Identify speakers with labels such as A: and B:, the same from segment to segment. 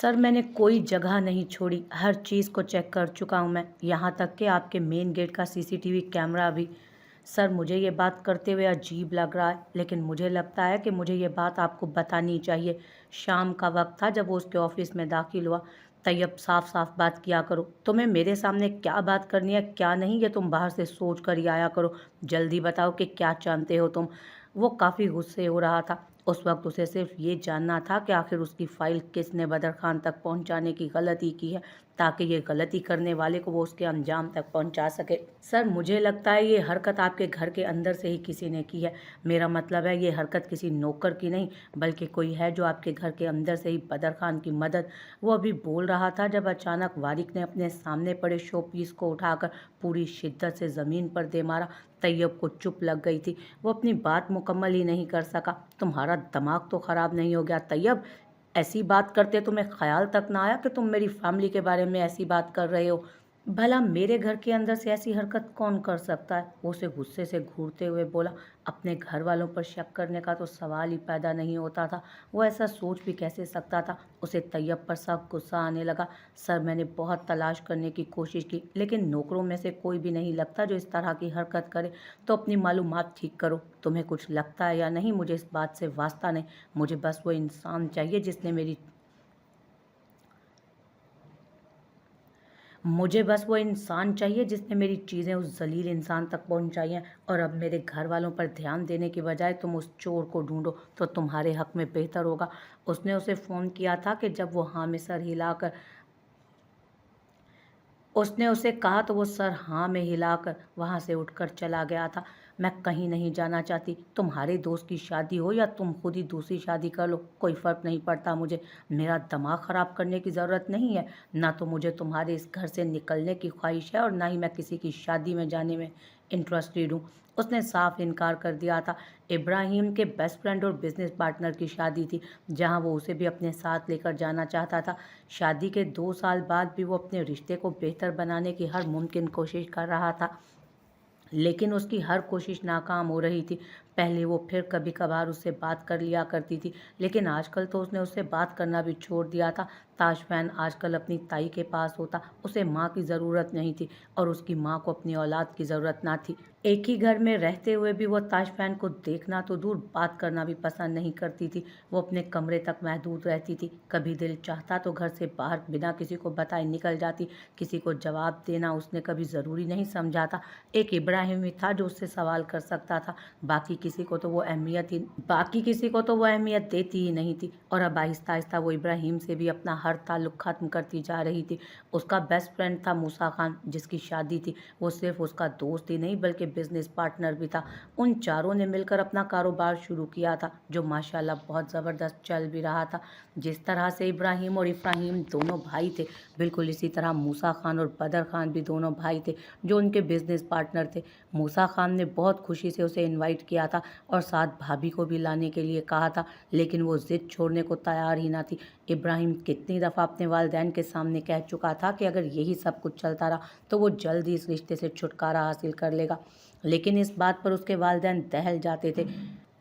A: Sir मैंने कोई जगह नहीं छोड़ी, हर चीज़ को चेक कर चुका हूँ मैं, यहाँ तक कि आपके मेन गेट का सीसीटीवी कैमरा भी। सर मुझे ये बात करते हुए अजीब लग रहा है, लेकिन मुझे लगता है कि मुझे ये बात आपको बतानी चाहिए। शाम का वक्त था जब वो उसके ऑफिस में दाखिल हुआ। तैयब साफ साफ बात किया करो, तुम्हें मेरे सामने क्या बात करनी है क्या नहीं ये तुम बाहर से सोच कर ही आया करो। जल्दी बताओ कि क्या जानते हो तुम। वो काफ़ी गुस्से हो रहा था। उस वक्त उसे सिर्फ ये जानना था कि आखिर उसकी फाइल किसने बदर खान तक पहुंचाने की गलती की है, ताकि ये गलती करने वाले को वो उसके अंजाम तक पहुंचा सके। सर मुझे लगता है ये हरकत आपके घर के अंदर से ही किसी ने की है। मेरा मतलब है ये हरकत किसी नौकर की नहीं, बल्कि कोई है जो आपके घर के अंदर से ही बदर खान की मदद। वो अभी बोल रहा था जब अचानक वारिक ने अपने सामने पड़े शो पीस को उठाकर पूरी शिद्दत से ज़मीन पर दे मारा। तैयब को चुप लग गई थी। वो अपनी बात मुकम्मल ही नहीं कर सका। तुम्हारा दिमाग तो ख़राब नहीं हो गया तैयब? ऐसी बात करते तुम्हें ख्याल तक ना आया कि तुम मेरी फैमिली के बारे में ऐसी बात कर रहे हो? भला मेरे घर के अंदर से ऐसी हरकत कौन कर सकता है? वो उसे गुस्से से घूरते हुए बोला। अपने घर वालों पर शक करने का तो सवाल ही पैदा नहीं होता था। वो ऐसा सोच भी कैसे सकता था? उसे तैयब पर सख्त गुस्सा आने लगा। सर मैंने बहुत तलाश करने की कोशिश की, लेकिन नौकरों में से कोई भी नहीं लगता जो इस तरह की हरकत करे। तो अपनी मालूमात ठीक करो। तुम्हें कुछ लगता है या नहीं मुझे इस बात से वास्ता नहीं। मुझे बस वो इंसान चाहिए जिसने मेरी मुझे बस वो इंसान चाहिए जिसने मेरी चीज़ें उस जलील इंसान तक पहुंचाई हैं। और अब मेरे घर वालों पर ध्यान देने की बजाय तुम उस चोर को ढूंढो तो तुम्हारे हक में बेहतर होगा। उसने उसे फ़ोन किया था कि जब वो हाँ में सर हिलाकर उसने उसे कहा तो वो सर हाँ में हिलाकर वहाँ से उठकर चला गया था। मैं कहीं नहीं जाना चाहती। तुम्हारे दोस्त की शादी हो या तुम खुद ही दूसरी शादी कर लो, कोई फ़र्क नहीं पड़ता मुझे। मेरा दिमाग ख़राब करने की ज़रूरत नहीं है। ना तो मुझे तुम्हारे इस घर से निकलने की ख्वाहिश है और ना ही मैं किसी की शादी में जाने में इंटरेस्टेड हूँ। उसने साफ इनकार कर दिया था। इब्राहिम के बेस्ट फ्रेंड और बिजनेस पार्टनर की शादी थी, जहां वो उसे भी अपने साथ लेकर जाना चाहता था। शादी के 2 साल बाद भी वो अपने रिश्ते को बेहतर बनाने की हर मुमकिन कोशिश कर रहा था, लेकिन उसकी हर कोशिश नाकाम हो रही थी। पहले वो फिर कभी कभार उससे बात कर लिया करती थी, लेकिन आजकल तो उसने उससे बात करना भी छोड़ दिया था। ताशफैन आजकल अपनी ताई के पास होता। उसे माँ की ज़रूरत नहीं थी और उसकी माँ को अपनी औलाद की ज़रूरत ना थी। एक ही घर में रहते हुए भी वो ताशफैन को देखना तो दूर बात करना भी पसंद नहीं करती थी। वो अपने कमरे तक महदूद रहती थी। कभी दिल चाहता तो घर से बाहर बिना किसी को बताए निकल जाती। किसी को जवाब देना उसने कभी ज़रूरी नहीं समझा था। एक इब्राहिम ही था जो उससे सवाल कर सकता था। बाकी किसी को तो वो अहमियत देती ही नहीं थी। और अब आहिस्ता आहिस्ता वो इब्राहिम से भी अपना हर ताल्लुक ख़त्म करती जा रही थी। उसका बेस्ट फ्रेंड था मूसा खान, जिसकी शादी थी। वो सिर्फ उसका दोस्त ही नहीं बल्कि बिजनेस पार्टनर भी था। उन चारों ने मिलकर अपना कारोबार शुरू किया था, जो माशाल्लाह बहुत ज़बरदस्त चल भी रहा था। जिस तरह से इब्राहिम और इब्राहिम दोनों भाई थे, बिल्कुल इसी तरह मूसा खान और बदर खान भी दोनों भाई थे, जो उनके बिजनेस पार्टनर थे। मूसा खान ने बहुत खुशी से उसे इनवाइट किया था और साथ भाभी को भी लाने के लिए कहा था, लेकिन वो ज़िद छोड़ने को तैयार ही ना थी। इब्राहिम कितनी दफ़ा अपने वालिदैन के सामने कह चुका था कि अगर यही सब कुछ चलता रहा तो वो जल्द ही इस रिश्ते से छुटकारा हासिल कर लेगा, लेकिन इस बात पर उसके वालिदैन दहल जाते थे।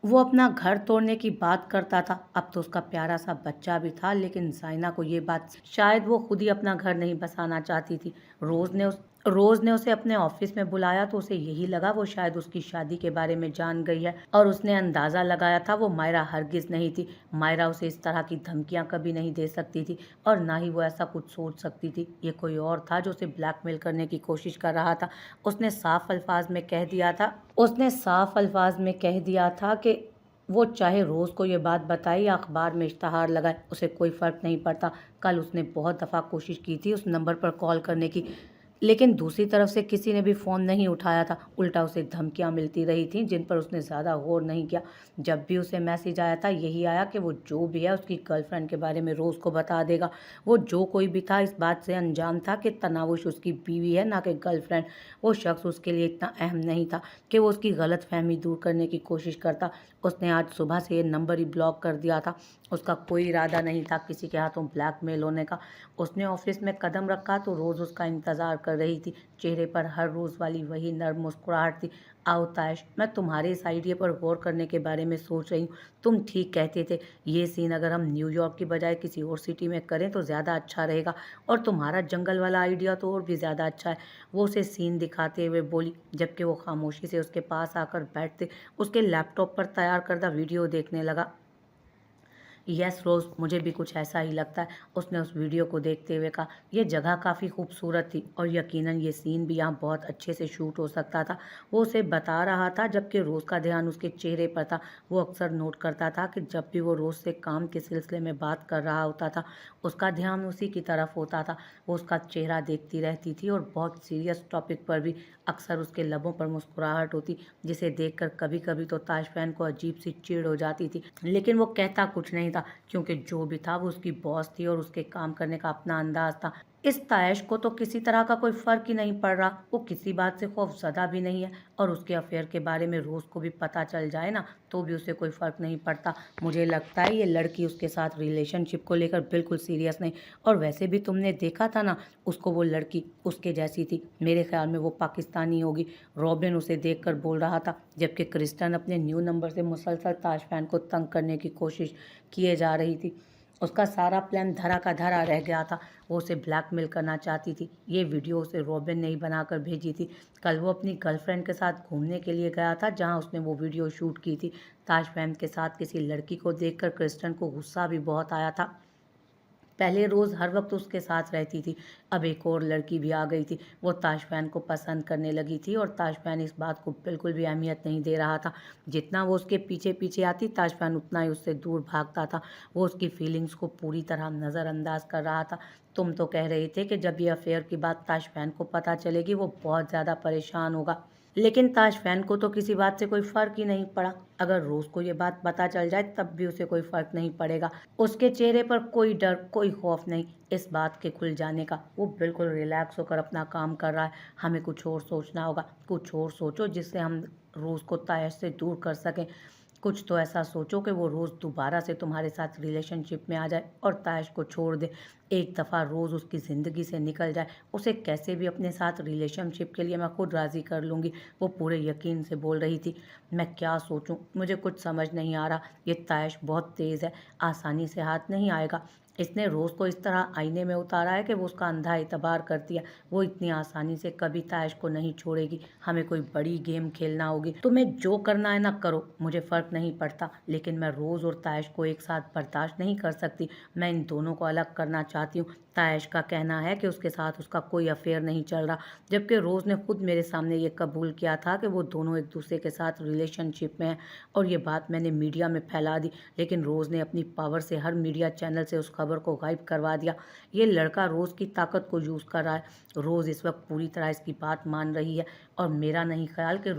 A: वो अपना घर तोड़ने की बात करता था। अब तो उसका प्यारा सा बच्चा भी था, लेकिन जाइना को ये बात शायद वो खुद ही अपना घर नहीं बसाना चाहती थी। रोज़ ने उसे अपने ऑफिस में बुलाया तो उसे यही लगा वो शायद उसकी शादी के बारे में जान गई है, और उसने अंदाज़ा लगाया था वो मायरा हरगिज़ नहीं थी। मायरा उसे इस तरह की धमकियां कभी नहीं दे सकती थी, और ना ही वो ऐसा कुछ सोच सकती थी। ये कोई और था जो उसे ब्लैकमेल करने की कोशिश कर रहा था। उसने साफ अल्फाज में कह दिया था कि वो चाहे रोज़ को ये बात बताए या अखबार में इश्तहार लगाए, उसे कोई फ़र्क नहीं पड़ता। कल उसने बहुत दफ़ा कोशिश की थी उस नंबर पर कॉल करने की, लेकिन दूसरी तरफ से किसी ने भी फ़ोन नहीं उठाया था। उल्टा उसे धमकियां मिलती रही थीं, जिन पर उसने ज़्यादा गौर नहीं किया। जब भी उसे मैसेज आया था यही आया कि वो जो भी है उसकी गर्लफ्रेंड के बारे में रोज़ को बता देगा। वो जो कोई भी था इस बात से अनजान था कि तनावुश उसकी बीवी है, ना कि गर्लफ्रेंड। वो शख्स उसके लिए इतना अहम नहीं था कि वो उसकी गलत फहमी दूर करने की कोशिश करता। उसने आज सुबह से ये नंबर ही ब्लॉक कर दिया था। उसका कोई इरादा नहीं था किसी के हाथों ब्लैकमेल होने का। उसने ऑफिस में कदम रखा तो रोज़ उसका इंतज़ार कर रही थी। चेहरे पर हर रोज़ वाली वही नर्म मुस्कुराहट थी। आओ तायश, मैं तुम्हारे इस आइडिया पर गौर करने के बारे में सोच रही हूँ। तुम ठीक कहते थे, ये सीन अगर हम न्यूयॉर्क की बजाय किसी और सिटी में करें तो ज़्यादा अच्छा रहेगा। और तुम्हारा जंगल वाला आइडिया तो और भी ज़्यादा अच्छा है। वो उसे सीन दिखाते हुए बोली, जबकि वो खामोशी से उसके पास आकर बैठते उसके लैपटॉप पर तैयार करदा वीडियो देखने लगा। यस रोज़, मुझे भी कुछ ऐसा ही लगता है, उसने उस वीडियो को देखते हुए कहा। यह जगह काफ़ी खूबसूरत थी और यकीनन ये सीन भी यहाँ बहुत अच्छे से शूट हो सकता था। वो उसे बता रहा था जबकि रोज़ का ध्यान उसके चेहरे पर था। वो अक्सर नोट करता था कि जब भी वो रोज़ से काम के सिलसिले में बात कर रहा होता था, उसका ध्यान उसी की तरफ होता था। वो उसका चेहरा देखती रहती थी और बहुत सीरियस टॉपिक पर भी अक्सर उसके लबों पर मुस्कुराहट होती, जिसे देखकर कभी कभी तो ताशफैन को अजीब सी चिढ़ हो जाती थी। लेकिन वो कहता कुछ नहीं था, क्योंकि जो भी था वो उसकी बॉस थी और उसके काम करने का अपना अंदाज था। इस तायश को तो किसी तरह का कोई फर्क ही नहीं पड़ रहा। वो किसी बात से खौफजदा भी नहीं है और उसके अफेयर के बारे में रोज़ को भी पता चल जाए ना तो भी उसे कोई फ़र्क नहीं पड़ता। मुझे लगता है ये लड़की उसके साथ रिलेशनशिप को लेकर बिल्कुल सीरियस नहीं। और वैसे भी तुमने देखा था ना, उसको वो लड़की उसके जैसी थी। मेरे ख्याल में वो पाकिस्तानी होगी। रॉबिन उसे देखकर बोल रहा था, जबकि क्रिस्टन अपने न्यू नंबर से मुसलसल ताशफैन को तंग करने की कोशिश किए जा रही थी। उसका सारा प्लान धरा का धरा रह गया था। वो उसे ब्लैकमेल करना चाहती थी। ये वीडियो उसे रॉबिन ने ही बनाकर भेजी थी। कल वो अपनी गर्लफ्रेंड के साथ घूमने के लिए गया था, जहां उसने वो वीडियो शूट की थी। ताशफैन के साथ किसी लड़की को देखकर क्रिस्टन को गुस्सा भी बहुत आया था। पहले रोज़ हर वक्त उसके साथ रहती थी, अब एक और लड़की भी आ गई थी। वो ताशफैन को पसंद करने लगी थी और ताशफैन इस बात को बिल्कुल भी अहमियत नहीं दे रहा था। जितना वो उसके पीछे पीछे आती, ताशफैन उतना ही उससे दूर भागता था। वो उसकी फीलिंग्स को पूरी तरह नज़रअंदाज कर रहा था। तुम तो कह रहे थे कि जब ये अफेयर की बात ताशफैन को पता चलेगी वो बहुत ज़्यादा परेशान होगा, लेकिन ताशफैन को तो किसी बात से कोई फ़र्क ही नहीं पड़ा। अगर रोज़ को ये बात पता चल जाए तब भी उसे कोई फ़र्क नहीं पड़ेगा। उसके चेहरे पर कोई डर, कोई खौफ नहीं इस बात के खुल जाने का। वो बिल्कुल रिलैक्स होकर अपना काम कर रहा है। हमें कुछ और सोचना होगा। कुछ और सोचो जिससे हम रोज़ को तायश से दूर कर सकें। कुछ तो ऐसा सोचो कि वो रोज़ दोबारा से तुम्हारे साथ रिलेशनशिप में आ जाए और तायश को छोड़ दे। एक दफ़ा रोज़ उसकी ज़िंदगी से निकल जाए। उसे कैसे भी अपने साथ रिलेशनशिप के लिए मैं खुद राज़ी कर लूँगी। वो पूरे यकीन से बोल रही थी। मैं क्या सोचूं, मुझे कुछ समझ नहीं आ रहा। ये तायश बहुत तेज़ है, आसानी से हाथ नहीं आएगा। इसने रोज़ को इस तरह आईने में उतारा है कि वो उसका अंधा एतबार करती है। वो इतनी आसानी से कभी तायश को नहीं छोड़ेगी। हमें कोई बड़ी गेम खेलना होगी। तुम्हें जो करना है ना करो, मुझे फ़र्क नहीं पड़ता, लेकिन मैं रोज़ और तायश को एक साथ बर्दाश्त नहीं कर सकती। मैं इन दोनों को अलग करना चाहती हूँ। तायश का कहना है कि उसके साथ उसका कोई अफेयर नहीं चल रहा, जबकि रोज़ ने खुद मेरे सामने ये कबूल किया था कि वो दोनों एक दूसरे के साथ रिलेशनशिप में हैं। और ये बात मैंने मीडिया में फैला दी, लेकिन रोज़ ने अपनी पावर से हर मीडिया चैनल से उस खबर को गायब करवा दिया। ये लड़का रोज़ की ताकत को यूज़ कर रहा है। रोज़ इस वक्त पूरी तरह इसकी बात मान रही है और मेरा नहीं ख्याल कि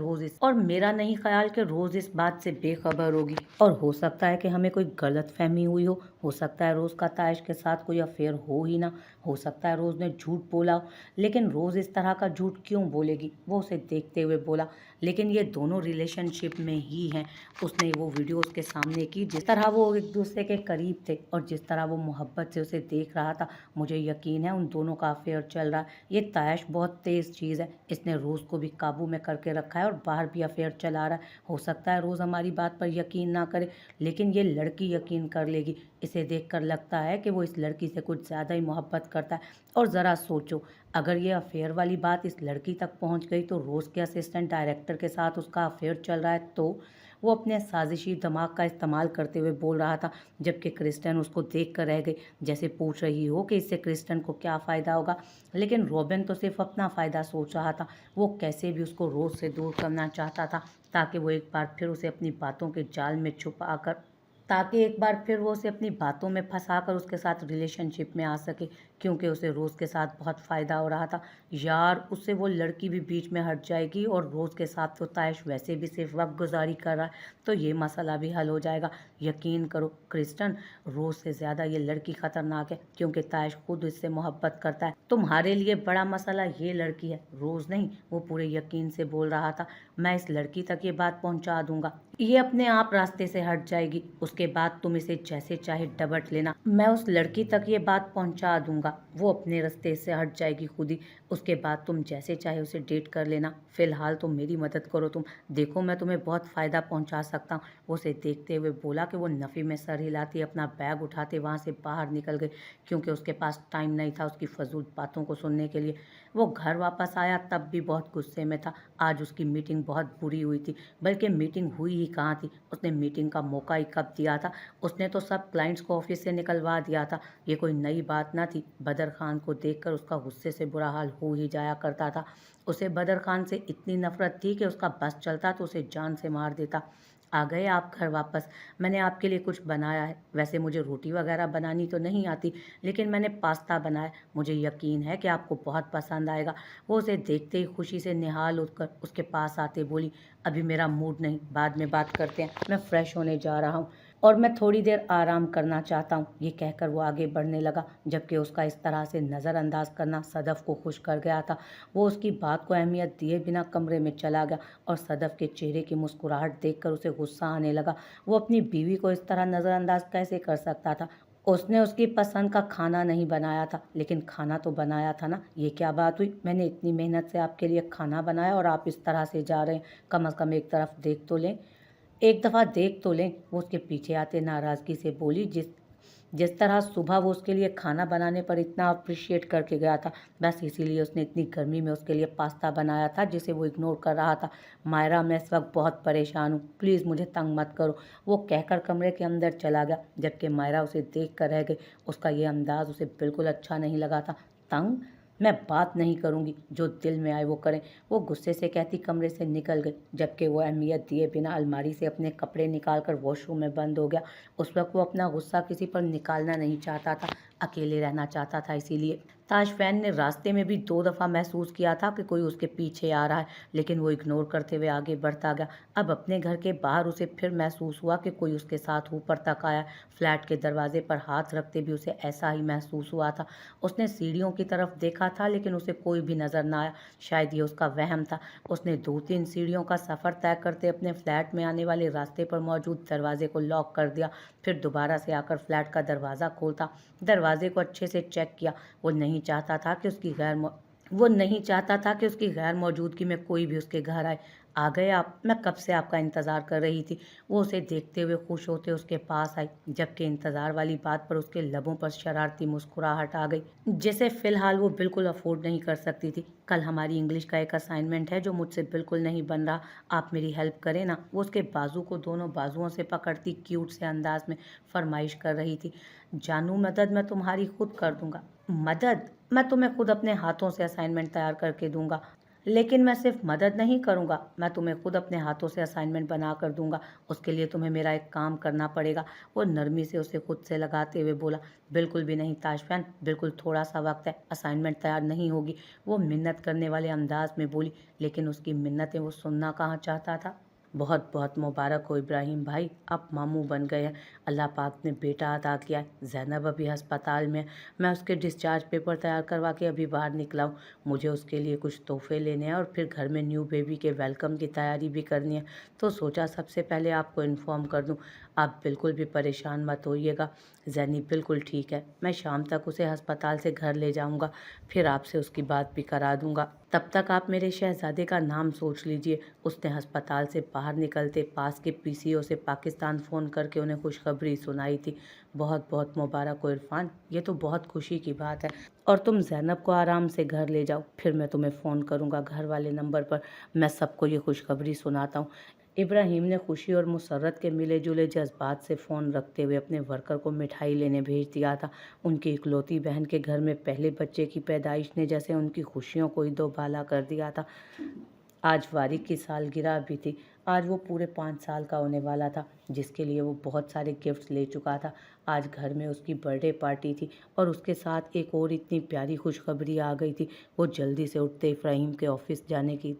A: रोज़ इस बात से बेखबर होगी। और हो सकता है कि हमें कोई गलत फहमी हुई हो सकता है रोज़ का तायश के साथ कोई अफेयर हो ही ना। हो सकता है रोज़ ने झूठ बोला हो, लेकिन रोज़ इस तरह का झूठ क्यों बोलेगी? वो उसे देखते हुए बोला, लेकिन ये दोनों रिलेशनशिप में ही हैं। उसने वो वीडियो उसके सामने की, जिस तरह वो एक दूसरे के करीब थे और जिस तरह वो मोहब्बत से उसे देख रहा था। मुझे यकीन है उन दोनों का अफेयर चल रहा है। ये तायश बहुत तेज़ चीज़ है। इसने रोज़ को भी काबू में करके रखा है और बाहर भी अफेयर चला रहा है। हो सकता है रोज़ हमारी बात पर यकीन ना करे, लेकिन ये लड़की यकीन कर लेगी। इसे देखकर लगता है कि वो इस लड़की से कुछ ज़्यादा ही मोहब्बत करता है। और ज़रा सोचो, अगर ये अफेयर वाली बात इस लड़की तक पहुंच गई तो रोज़ के असिस्टेंट डायरेक्टर के साथ उसका अफेयर चल रहा है। तो वो अपने साजिशी दिमाग का इस्तेमाल करते हुए बोल रहा था, जबकि क्रिस्टन उसको देख कर रह गई, जैसे पूछ रही हो कि इससे क्रिस्टन को क्या फ़ायदा होगा। लेकिन रॉबिन तो सिर्फ अपना फ़ायदा सोच रहा था। वो कैसे भी उसको रोज़ से दूर करना चाहता था, ताकि वो एक बार फिर उसे अपनी बातों के जाल में छुपा कर ताकि एक बार फिर वो उसे अपनी बातों में फंसाकर उसके साथ रिलेशनशिप में आ सके, क्योंकि उसे रोज़ के साथ बहुत फ़ायदा हो रहा था। यार, उससे वो लड़की भी बीच में हट जाएगी और रोज़ के साथ तो तायश वैसे भी सिर्फ वक्त गुजारी कर रहा है, तो ये मसला भी हल हो जाएगा। यकीन करो क्रिस्टन, रोज़ से ज़्यादा ये लड़की ख़तरनाक है, क्योंकि तायश खुद इससे मोहब्बत करता है। तुम्हारे लिए बड़ा मसला ये लड़की है, रोज़ नहीं। वो पूरे यकीन से बोल रहा था। मैं इस लड़की तक ये बात पहुँचा दूँगा। ये अपने आप रास्ते से हट जाएगी, उसके बाद तुम इसे जैसे चाहे डबट लेना, मैं उस लड़की तक ये बात पहुंचा दूंगा, वो अपने रास्ते से हट जाएगी खुद ही, उसके बाद तुम जैसे चाहे उसे डेट कर लेना, फिलहाल तुम मेरी मदद करो, तुम देखो मैं तुम्हें बहुत फ़ायदा पहुंचा सकता हूँ। वो उसे देखते हुए बोला कि वो नफ़ी में सर हिलाती अपना बैग उठाते वहाँ से बाहर निकल गई, क्योंकि उसके पास टाइम नहीं था उसकी फजूल बातों को सुनने के लिए। वो घर वापस आया तब भी बहुत गुस्से में था, आज उसकी मीटिंग बहुत बुरी हुई थी, बल्कि मीटिंग हुई ही कहाँ थी, उसने मीटिंग का मौका ही कब दिया था, उसने तो सब क्लाइंट्स को ऑफिस से निकलवा दिया था। ये कोई नई बात ना थी, बदर खान को देखकर उसका गुस्से से बुरा हाल हो ही जाया करता था। उसे बदर खान से इतनी नफरत थी कि उसका बस चलता तो उसे जान से मार देता। आ गए आप घर वापस, मैंने आपके लिए कुछ बनाया है, वैसे मुझे रोटी वगैरह बनानी तो नहीं आती, लेकिन मैंने पास्ता बनाया, मुझे यकीन है कि आपको बहुत पसंद आएगा। वो उसे देखते ही खुशी से निहाल उठकर उसके पास आते बोली, अभी मेरा मूड नहीं, बाद में बात करते हैं, मैं फ्रेश होने जा रहा हूँ और मैं थोड़ी देर आराम करना चाहता हूँ। ये कहकर वो आगे बढ़ने लगा, जबकि उसका इस तरह से नज़रअंदाज करना सदफ को खुश कर गया था। वो उसकी बात को अहमियत दिए बिना कमरे में चला गया और सदफ के चेहरे की मुस्कुराहट देखकर उसे गुस्सा आने लगा। वो अपनी बीवी को इस तरह नज़रअंदाज कैसे कर सकता था? उसने उसकी पसंद का खाना नहीं बनाया था, लेकिन खाना तो बनाया था ना। ये क्या बात हुई, मैंने इतनी मेहनत से आपके लिए खाना बनाया और आप इस तरह से जा रहे हैं, कम से कम एक तरफ देख तो लें, एक दफ़ा देख तो लें। वो उसके पीछे आते नाराज़गी से बोली, जिस जिस तरह सुबह वो उसके लिए खाना बनाने पर इतना अप्रिशिएट करके गया था, बस इसीलिए उसने इतनी गर्मी में उसके लिए पास्ता बनाया था जिसे वो इग्नोर कर रहा था। मायरा, मैं इस वक्त बहुत परेशान हूँ, प्लीज़ मुझे तंग मत करो। वो कहकर कमरे के अंदर चला गया, जबकि मायरा उसे देख कर रह गई। उसका ये अंदाज उसे बिल्कुल अच्छा नहीं लगा था। तंग? मैं बात नहीं करूँगी, जो दिल में आए वो करें, वो गुस्से से कहती कमरे से निकल गई, जबकि वो अहमियत दिए बिना अलमारी से अपने कपड़े निकालकर वॉशरूम में बंद हो गया। उस वक्त वो अपना गुस्सा किसी पर निकालना नहीं चाहता था, अकेले रहना चाहता था। इसीलिए ताशफैन ने रास्ते में भी 2 दफ़ा महसूस किया था कि कोई उसके पीछे आ रहा है, लेकिन वो इग्नोर करते हुए आगे बढ़ता गया। अब अपने घर के बाहर उसे फिर महसूस हुआ कि कोई उसके साथ ऊपर तक आया। फ्लैट के दरवाजे पर हाथ रखते भी उसे ऐसा ही महसूस हुआ था। उसने सीढ़ियों की तरफ देखा था, लेकिन उसे कोई भी नज़र ना आया। शायद ये उसका वहम था। उसने 2-3 सीढ़ियों का सफ़र तय करते अपने फ्लैट में आने वाले रास्ते पर मौजूद दरवाजे को लॉक कर दिया, फिर दोबारा से आकर फ्लैट का दरवाज़ा खोलता, दरवाजे को अच्छे से चेक किया। वो नहीं चाहता था कि उसकी गैर मौजूदगी में कोई भी उसके घर आए। आ गए आप, मैं कब से आपका इंतज़ार कर रही थी। वो उसे देखते हुए खुश होते उसके पास आई, जबकि इंतज़ार वाली बात पर उसके लबों पर शरारती मुस्कुराहट आ गई, जिसे फ़िलहाल वो बिल्कुल अफोर्ड नहीं कर सकती थी। कल हमारी इंग्लिश का एक असाइनमेंट है जो मुझसे बिल्कुल नहीं बन रहा, आप मेरी हेल्प करें ना। वो उसके बाजू को दोनों बाजुओं से पकड़ती क्यूट से अंदाज में फरमाइश कर रही थी। जानू, मदद मैं तुम्हारी खुद कर दूंगा। मदद? मैं तुम्हें खुद अपने हाथों से असाइनमेंट तैयार करके दूंगा, लेकिन मैं सिर्फ मदद नहीं करूंगा, मैं तुम्हें खुद अपने हाथों से असाइनमेंट बना कर दूंगा। उसके लिए तुम्हें मेरा एक काम करना पड़ेगा। वो नरमी से उसे खुद से लगाते हुए बोला, बिल्कुल भी नहीं ताशफैन, बिल्कुल थोड़ा सा वक्त है, असाइनमेंट तैयार नहीं होगी। वो मिन्नत करने वाले अंदाज में बोली, लेकिन उसकी मिन्नतें वो सुनना कहाँ चाहता था। बहुत बहुत मुबारक हो इब्राहिम भाई, आप मामू बन गए हैं। अल्लाह पाक ने बेटा अता किया है। ज़ैनब अभी अस्पताल में है, मैं उसके डिस्चार्ज पेपर तैयार करवा के अभी बाहर निकला हूँ। मुझे उसके लिए कुछ तोहफे लेने हैं और फिर घर में न्यू बेबी के वेलकम की तैयारी भी करनी है, तो सोचा सबसे पहले आपको इन्फॉर्म कर दूँ। आप बिल्कुल भी परेशान मत होइएगा। जैनी बिल्कुल ठीक है, मैं शाम तक उसे अस्पताल से घर ले जाऊंगा, फिर आपसे उसकी बात भी करा दूंगा। तब तक आप मेरे शहजादे का नाम सोच लीजिए। उसने अस्पताल से बाहर निकलते पास के पीसीओ से पाकिस्तान फ़ोन करके उन्हें खुशखबरी सुनाई थी। बहुत बहुत मुबारक हो इरफान, ये तो बहुत खुशी की बात है। और तुम ज़ैनब को आराम से घर ले जाओ, फिर मैं तुम्हें फ़ोन करूँगा घर वाले नंबर पर, मैं सबको ये खुशखबरी सुनाता हूँ। इब्राहिम ने खुशी और मुसर्रत के मिले जुले जज्बात से फ़ोन रखते हुए अपने वर्कर को मिठाई लेने भेज दिया था। उनकी इकलौती बहन के घर में पहले बच्चे की पैदाइश ने जैसे उनकी खुशियों को ही दोबाला कर दिया था। आज वारिक की सालगिरह भी थी। आज वो पूरे 5 साल का होने वाला था, जिसके लिए वो बहुत सारे गिफ्ट्स ले चुका था। आज घर में उसकी बर्थडे पार्टी थी और उसके साथ एक और इतनी प्यारी खुशखबरी आ गई थी। वो जल्दी से उठते इब्राहिम के ऑफिस जाने की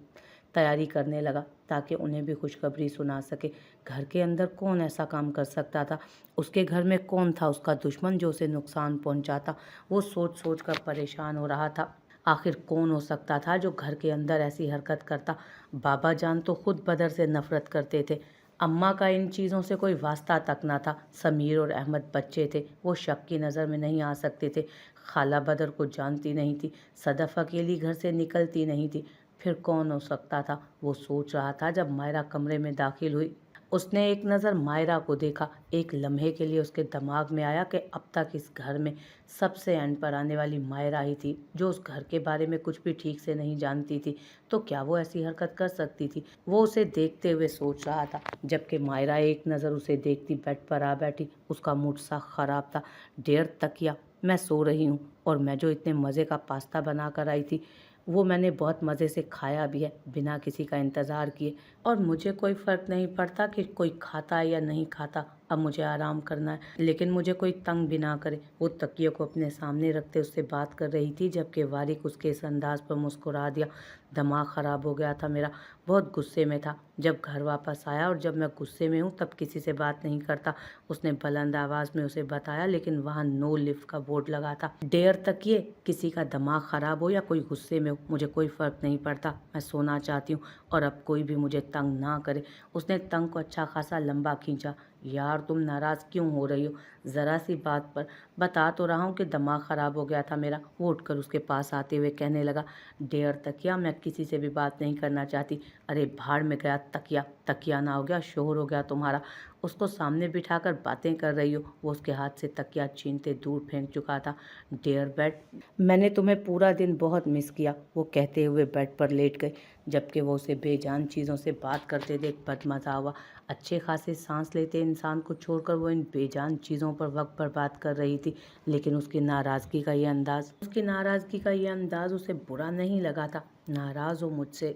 A: तैयारी करने लगा ताकि उन्हें भी खुशखबरी सुना सके। घर के अंदर कौन ऐसा काम कर सकता था? उसके घर में कौन था उसका दुश्मन जो उसे नुकसान पहुंचाता? वो सोच सोच कर परेशान हो रहा था। आखिर कौन हो सकता था जो घर के अंदर ऐसी हरकत करता? बाबा जान तो खुद बदर से नफरत करते थे। अम्मा का इन चीज़ों से कोई वास्ता तक ना था। समीर और अहमद बच्चे थे, वो शक की नज़र में नहीं आ सकते थे। खाला बदर को जानती नहीं थी, सदफ अकेली घर से निकलती नहीं थी। फिर कौन हो सकता था? वो सोच रहा था जब मायरा कमरे में दाखिल हुई। उसने एक नज़र मायरा को देखा। एक लम्हे के लिए उसके दिमाग में आया कि अब तक इस घर में सबसे एंड पर आने वाली मायरा ही थी, जो उस घर के बारे में कुछ भी ठीक से नहीं जानती थी। तो क्या वो ऐसी हरकत कर सकती थी? वो उसे देखते हुए सोच रहा था, जबकि मायरा एक नज़र उसे देखती बेड पर आ बैठी। उसका मूड सा खराब था। डेढ़ तकिया, मैं सो रही हूँ, और मैं जो इतने मज़े का पास्ता बना कर आई थी वो मैंने बहुत मज़े से खाया भी है, बिना किसी का इंतज़ार किए। और मुझे कोई फ़र्क नहीं पड़ता कि कोई खाता है या नहीं खाता। अब मुझे आराम करना है, लेकिन मुझे कोई तंग भी ना करे। वो तकिए को अपने सामने रखते उससे बात कर रही थी, जबकि वारिक उसके इस अंदाज पर मुस्कुरा दिया। दिमाग ख़राब हो गया था मेरा। बहुत गुस्से में था जब घर वापस आया, और जब मैं गुस्से में हूँ तब किसी से बात नहीं करता। उसने बुलंद आवाज़ में उसे बताया, लेकिन वहाँ नो लिफ्ट का बोर्ड लगा था। डेढ़ तकिए, किसी का दिमाग ख़राब हो या कोई गुस्से में हो, मुझे कोई फ़र्क नहीं पड़ता। मैं सोना चाहती हूँ, और अब कोई भी मुझे तंग ना करे। उसने तंग को अच्छा खासा लंबा खींचा। यार, तुम नाराज़ क्यों हो रही हो? ज़रा सी बात पर। बता तो रहा हूँ कि दिमाग ख़राब हो गया था मेरा। वो उठकर उसके पास आते हुए कहने लगा, डेढ़ तकिया, मैं किसी से भी बात नहीं करना चाहती। अरे भाड़ में गया तकिया। तकिया ना हो गया, शोहर हो गया तुम्हारा। उसको सामने बिठाकर बातें कर रही हो। वो उसके हाथ से तकिया छीनते दूर फेंक चुका था। डेयर बेड, मैंने तुम्हें पूरा दिन बहुत मिस किया, वो कहते हुए बेड पर लेट गई, जबकि वो उसे बेजान चीज़ों से बात करते देख बदमज़ा हुआ। अच्छे खासे सांस लेते इंसान को छोड़कर वो इन बेजान चीज़ों पर वक्त बर्बाद कर रही थी। लेकिन उसकी नाराज़गी का ये अंदाज़ उसे बुरा नहीं लगा था। नाराज़ हो मुझसे?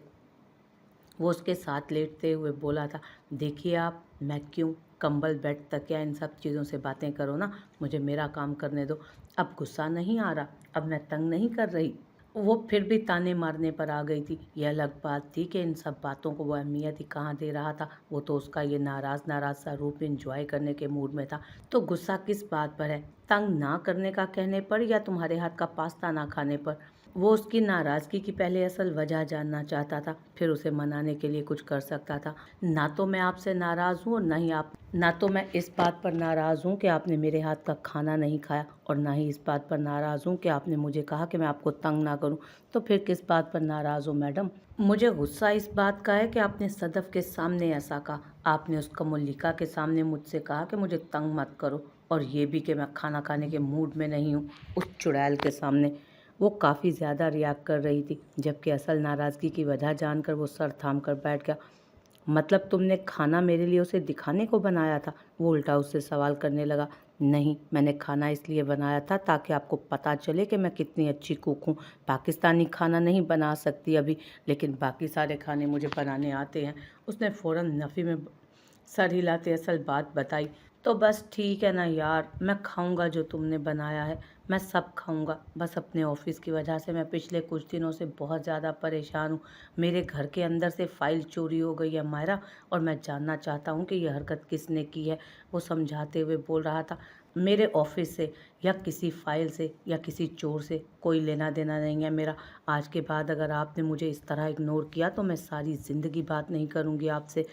A: वो उसके साथ लेटते हुए बोला था। देखिए आप, मैं क्यों? कंबल, बेड, तकिया, इन सब चीज़ों से बातें करो ना, मुझे मेरा काम करने दो। अब गुस्सा नहीं आ रहा? अब मैं तंग नहीं कर रही? वो फिर भी ताने मारने पर आ गई थी। यह अलग बात थी कि इन सब बातों को वो अहमियत ही कहाँ दे रहा था। वो तो उसका ये नाराज़ सा रूप इंजॉय करने के मूड में था। तो गुस्सा किस बात पर है? तंग ना करने का कहने पर, या तुम्हारे हाथ का पास्ता ना खाने पर? वो उसकी नाराज़गी की पहले असल वजह जानना चाहता था, फिर उसे मनाने के लिए कुछ कर सकता था। ना तो मैं आपसे नाराज़ हूँ, और ना तो मैं इस बात पर नाराज़ हूँ कि आपने मेरे हाथ का खाना नहीं खाया, और ना ही इस बात पर नाराज़ हूँ कि आपने मुझे कहा कि मैं आपको तंग ना करूँ। तो फिर किस बात पर नाराज़ हो मैडम? मुझे गुस्सा इस बात का है कि आपने सदफ के सामने ऐसा कहा। आपने उसका मल्लिका के सामने मुझसे कहा कि मुझे तंग मत करो, और ये भी कि मैं खाना खाने के मूड में नहीं हूँ, उस चुड़ैल के सामने। वो काफ़ी ज़्यादा रिएक्ट कर रही थी, जबकि असल नाराज़गी की वजह जानकर वो सर थाम कर बैठ गया। मतलब तुमने खाना मेरे लिए उसे दिखाने को बनाया था? वो उल्टा उससे सवाल करने लगा। नहीं, मैंने खाना इसलिए बनाया था ताकि आपको पता चले कि मैं कितनी अच्छी कुक हूँ। पाकिस्तानी खाना नहीं बना सकती अभी, लेकिन बाकी सारे खाने मुझे बनाने आते हैं। उसने फ़ौरन नफ़ी में सर हिलाते असल बात बताई। तो बस ठीक है ना यार, मैं खाऊंगा जो तुमने बनाया है, मैं सब खाऊंगा। बस अपने ऑफिस की वजह से मैं पिछले कुछ दिनों से बहुत ज़्यादा परेशान हूँ। मेरे घर के अंदर से फ़ाइल चोरी हो गई है मायरा, और मैं जानना चाहता हूँ कि यह हरकत किसने की है। वो समझाते हुए बोल रहा था, मेरे ऑफिस से या किसी फ़ाइल से या किसी चोर से कोई लेना देना नहीं है मेरा। आज के बाद अगर आपने मुझे इस तरह इग्नोर किया तो मैं सारी ज़िंदगी बात नहीं करूँगी आपसे,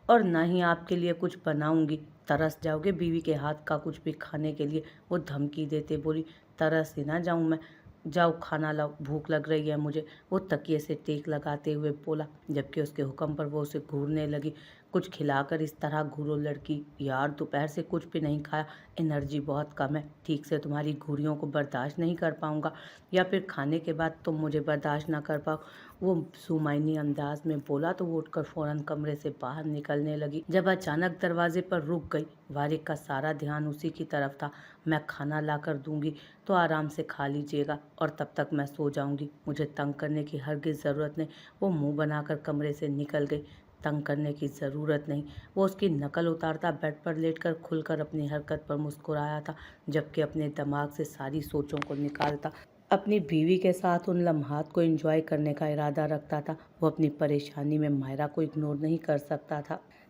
A: और ना ही आपके लिए कुछ बनाऊंगी। तरस जाओगे बीवी के हाथ का कुछ भी खाने के लिए? वो धमकी देते बोली। तरस ही ना जाऊं मैं? जाओ खाना लाओ, भूख लग रही है मुझे, वो तकिए से टेक लगाते हुए बोला, जबकि उसके हुक्म पर वो उसे घूरने लगी। कुछ खिलाकर इस तरह घूरो लड़की? यार, दोपहर से कुछ भी नहीं खाया, एनर्जी बहुत कम है, ठीक से तुम्हारी घूरियों को बर्दाश्त नहीं कर पाऊंगा, या फिर खाने के बाद तुम मुझे बर्दाश्त ना कर पाओ। वो सुमाइनी अंदाज में बोला तो वो उठकर फौरन कमरे से बाहर निकलने लगी, जब अचानक दरवाजे पर रुक गई। वारिक का सारा ध्यान उसी की तरफ था। मैं खाना ला कर दूंगी तो आराम से खा लीजिएगा, और तब तक मैं सो जाऊंगी, मुझे तंग करने की हरगिज़ ज़रूरत नहीं। वो मुंह बनाकर कमरे से निकल गई। तंग करने की ज़रूरत नहीं? वो उसकी नकल उतारता बेड पर लेटकर खुलकर अपनी हरकत पर मुस्कुराया था, जबकि अपने दिमाग से सारी सोचों को निकालता अपनी बीवी के साथ उन लम्हात को एंजॉय करने का इरादा रखता था। वो अपनी परेशानी में मायरा को इग्नोर नहीं कर सकता था।